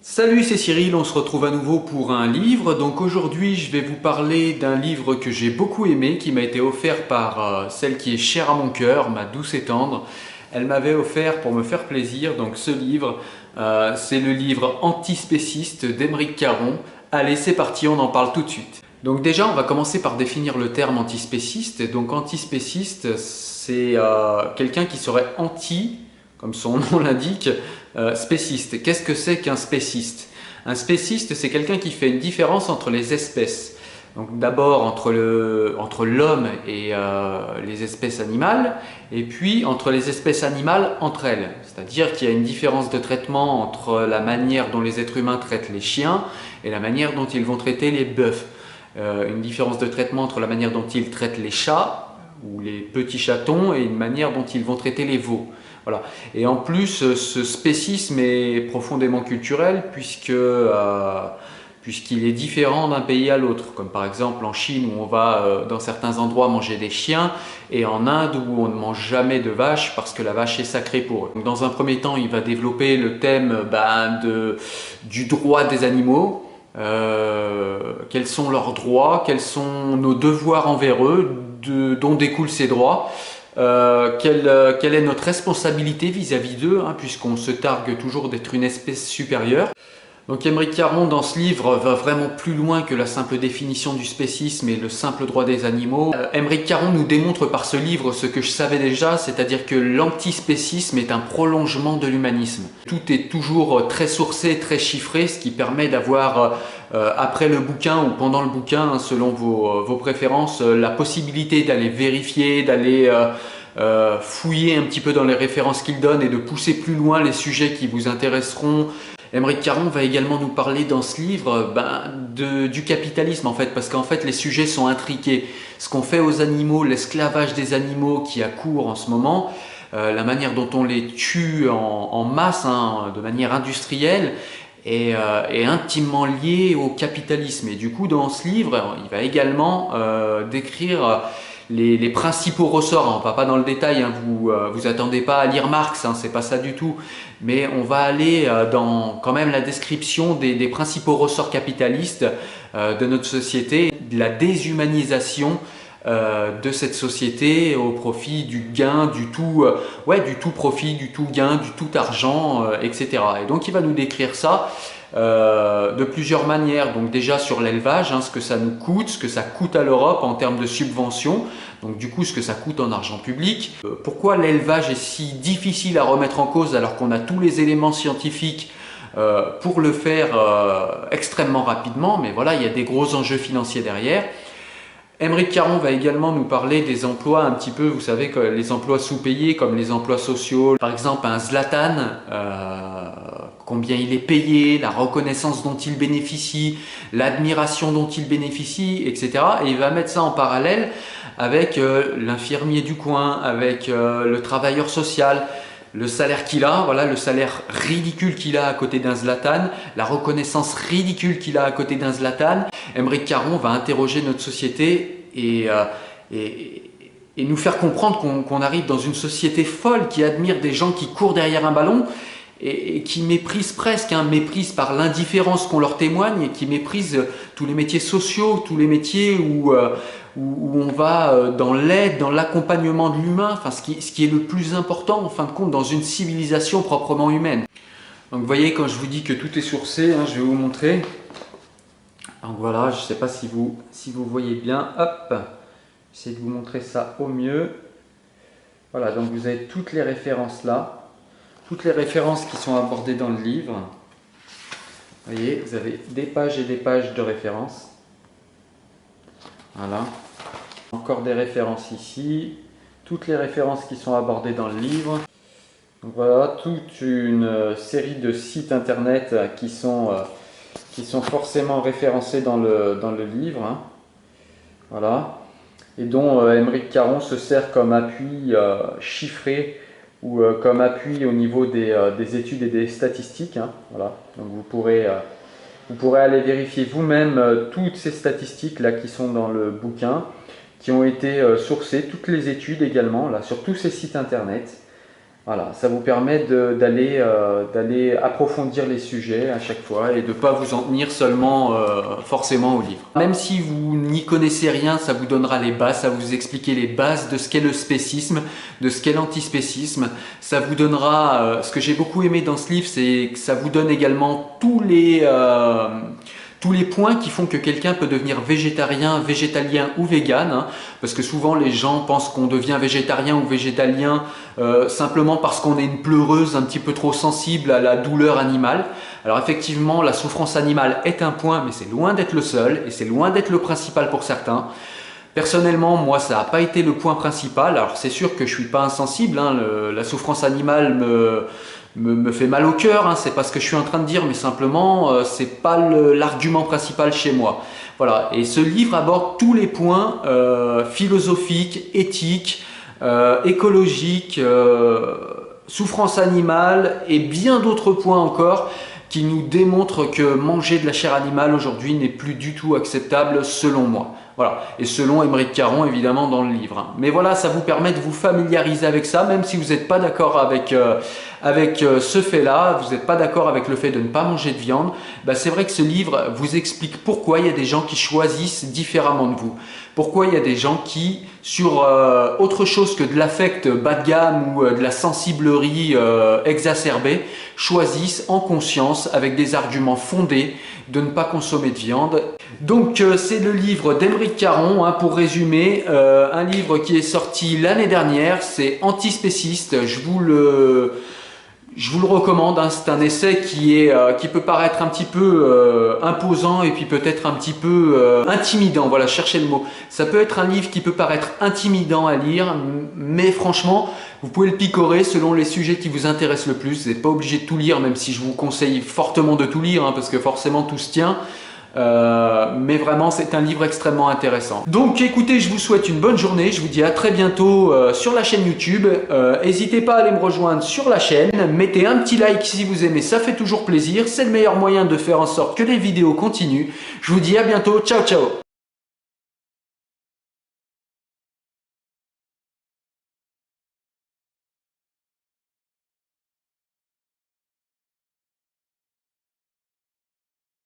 Salut, c'est Cyril, on se retrouve à nouveau pour un livre. Donc aujourd'hui, je vais vous parler d'un livre que j'ai beaucoup aimé, qui m'a été offert par celle qui est chère à mon cœur, ma douce et tendre. Elle m'avait offert pour me faire plaisir. Donc ce livre, c'est le livre Antispéciste d'Aymeric Caron. Allez, c'est parti, on en parle tout de suite. Donc déjà, on va commencer par définir le terme antispéciste. Donc antispéciste, c'est quelqu'un qui serait anti, comme son nom l'indique, spéciste. Qu'est-ce que c'est qu'un spéciste? Un spéciste, c'est quelqu'un qui fait une différence entre les espèces. Donc d'abord entre l'homme et les espèces animales, et puis entre les espèces animales entre elles. C'est-à-dire qu'il y a une différence de traitement entre la manière dont les êtres humains traitent les chiens et la manière dont ils vont traiter les bœufs. Une différence de traitement entre la manière dont ils traitent les chats ou les petits chatons et une manière dont ils vont traiter les veaux. Voilà. Et en plus, ce spécisme est profondément culturel puisqu'il est différent d'un pays à l'autre. Comme par exemple en Chine où on va dans certains endroits manger des chiens et en Inde où on ne mange jamais de vache parce que la vache est sacrée pour eux. Donc, dans un premier temps, il va développer le thème du droit des animaux. Quels sont leurs droits, quels sont nos devoirs envers eux, dont découlent ces droits. Quelle est notre responsabilité vis-à-vis d'eux, puisqu'on se targue toujours d'être une espèce supérieure. Donc Aymeric Caron, dans ce livre, va vraiment plus loin que la simple définition du spécisme et le simple droit des animaux. Aymeric Caron nous démontre par ce livre ce que je savais déjà, c'est-à-dire que l'antispécisme est un prolongement de l'humanisme. Tout est toujours très sourcé, très chiffré, ce qui permet d'avoir, après le bouquin ou pendant le bouquin, selon vos préférences, la possibilité d'aller vérifier, d'aller fouiller un petit peu dans les références qu'il donne et de pousser plus loin les sujets qui vous intéresseront. Aymeric Caron va également nous parler dans ce livre du capitalisme en fait, parce qu'en fait les sujets sont intriqués. Ce qu'on fait aux animaux, l'esclavage des animaux qui a cours en ce moment, la manière dont on les tue en masse, de manière industrielle, est intimement lié au capitalisme. Et du coup dans ce livre, il va également décrire les principaux ressorts. On ne va pas dans le détail, vous attendez pas à lire Marx, c'est pas ça du tout, mais on va aller dans quand même la description des principaux ressorts capitalistes de notre société, de la déshumanisation de cette société au profit du gain, du tout profit, du tout gain, du tout argent, etc. Et donc il va nous décrire ça de plusieurs manières. Donc déjà sur l'élevage, ce que ça nous coûte, ce que ça coûte à l'Europe en termes de subventions, donc du coup ce que ça coûte en argent public. Pourquoi l'élevage est si difficile à remettre en cause alors qu'on a tous les éléments scientifiques pour le faire extrêmement rapidement, mais voilà, il y a des gros enjeux financiers derrière. Aymeric Caron va également nous parler des emplois un petit peu, vous savez, les emplois sous-payés comme les emplois sociaux. Par exemple, un Zlatan, combien il est payé, la reconnaissance dont il bénéficie, l'admiration dont il bénéficie, etc. Et il va mettre ça en parallèle avec l'infirmier du coin, avec le travailleur social, le salaire qu'il a, voilà, le salaire ridicule qu'il a à côté d'un Zlatan, la reconnaissance ridicule qu'il a à côté d'un Zlatan. Aymeric Caron va interroger notre société et nous faire comprendre qu'on arrive dans une société folle qui admire des gens qui courent derrière un ballon et qui méprise presque, méprise par l'indifférence qu'on leur témoigne et qui méprise tous les métiers sociaux, tous les métiers où on va dans l'aide, dans l'accompagnement de l'humain, ce qui est le plus important en fin de compte dans une civilisation proprement humaine. Donc vous voyez, quand je vous dis que tout est sourcé, je vais vous montrer. Donc voilà, je ne sais pas si vous voyez bien, hop, j'essaie de vous montrer ça au mieux. Voilà, donc vous avez toutes les références là. Toutes les références qui sont abordées dans le livre. Vous voyez, vous avez des pages et des pages de références. Voilà. Encore des références ici. Toutes les références qui sont abordées dans le livre. Donc voilà, toute une série de sites internet qui sont forcément référencés dans le livre. Voilà. Et dont Aymeric Caron se sert comme appui chiffré ou comme appui au niveau des études et des statistiques. Voilà. Donc vous pourrez aller vérifier vous-même toutes ces statistiques là qui sont dans le bouquin, qui ont été sourcées, toutes les études également, là, sur tous ces sites internet. Voilà, ça vous permet d'aller approfondir les sujets à chaque fois et de ne pas vous en tenir seulement forcément au livre. Même si vous n'y connaissez rien, ça vous donnera les bases, ça va vous expliquer les bases de ce qu'est le spécisme, de ce qu'est l'antispécisme. Ça vous donnera, ce que j'ai beaucoup aimé dans ce livre, c'est que ça vous donne également tous les points qui font que quelqu'un peut devenir végétarien, végétalien ou vegan, hein, parce que souvent les gens pensent qu'on devient végétarien ou végétalien simplement parce qu'on est une pleureuse un petit peu trop sensible à la douleur animale. Alors effectivement, la souffrance animale est un point, mais c'est loin d'être le seul et c'est loin d'être le principal pour certains. Personnellement, moi, ça n'a pas été le point principal. Alors c'est sûr que je suis pas insensible, hein, la souffrance animale me fait mal au cœur, hein, c'est pas ce que je suis en train de dire, mais simplement, c'est pas l'argument principal chez moi. Voilà, et ce livre aborde tous les points philosophiques, éthiques, écologiques, souffrance animale et bien d'autres points encore qui nous démontrent que manger de la chair animale aujourd'hui n'est plus du tout acceptable selon moi. Voilà, et selon Aymeric Caron évidemment dans le livre. Hein. Mais voilà, ça vous permet de vous familiariser avec ça, même si vous n'êtes pas d'accord avec ce fait-là, vous n'êtes pas d'accord avec le fait de ne pas manger de viande, bah c'est vrai que ce livre vous explique pourquoi il y a des gens qui choisissent différemment de vous. Pourquoi il y a des gens qui, sur autre chose que de l'affect bas de gamme ou de la sensiblerie exacerbée, choisissent en conscience, avec des arguments fondés, de ne pas consommer de viande. Donc c'est le livre d'Aymeric Caron, hein, pour résumer, un livre qui est sorti l'année dernière, c'est Antispéciste, je vous le recommande, hein, c'est un essai qui peut paraître un petit peu imposant et puis peut-être un petit peu intimidant, voilà, cherchez le mot. Ça peut être un livre qui peut paraître intimidant à lire, mais franchement, vous pouvez le picorer selon les sujets qui vous intéressent le plus. Vous n'êtes pas obligé de tout lire, même si je vous conseille fortement de tout lire, hein, parce que forcément tout se tient. Mais vraiment c'est un livre extrêmement intéressant. Donc écoutez, je vous souhaite une bonne journée, je vous dis à très bientôt sur la chaîne YouTube. N'hésitez pas à aller me rejoindre sur la chaîne, mettez un petit like si vous aimez, ça fait toujours plaisir, c'est le meilleur moyen de faire en sorte que les vidéos continuent. Je vous dis à bientôt, ciao ciao.